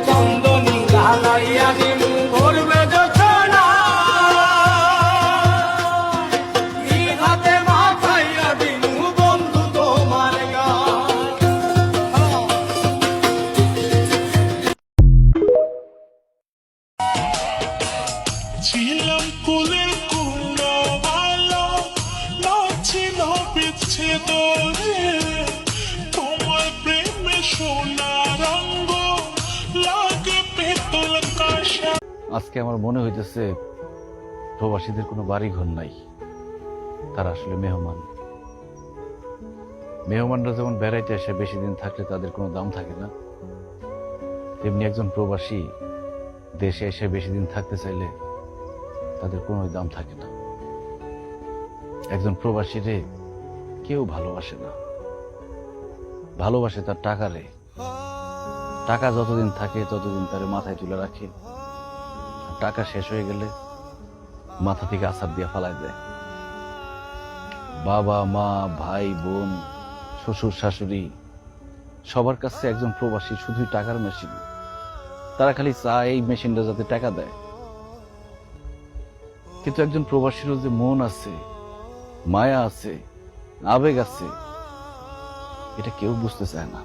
চন্দনী লালাইয়া দিনু ভরবে যোছনা হাতে মাথাইয়া দিনু বন্ধু তোমার গান। ছিলাম কুলের কুলো ভালো নাছিল বিচ্ছেদ তোমার প্রেমে সোনা রঙ্গ লাগে পেতল কাশা। আজকে আমার মনে হইতেছে প্রবাসীদের কোনো বাড়ি ঘর নাই, তারা আসলে মেহমান। মেহমানরা যেমন বেড়াইতে আসে বেশি দিন থাকলে তাদের কোনো দাম থাকে না, তেমনি একজন প্রবাসী দেশে এসে বেশি দিন থাকতে চাইলে তাদের কোনো দাম থাকে না। একজন প্রবাসীরে কেউ ভালোবাসে না, ভালোবাসে তার টাকারে। টাকা যতদিন থাকে ততদিন তার মাথায় তুলে রাখে, টাকা শেষ হয়ে গেলে মাথা থেকে আছাড় দিয়ে ফালাই দেয়। বাবা মা ভাই বোন শ্বশুর শাশুড়ি সবার কাছে একজন প্রবাসী শুধুই টাকার মেশিন। তারা খালি চায় এই মেশিনটা যাতে টাকা দেয়। কিন্তু একজন প্রবাসীরও যে মন আছে, মায়া আছে, আবেগ আছে, এটা কেউ বুঝতে চায় না।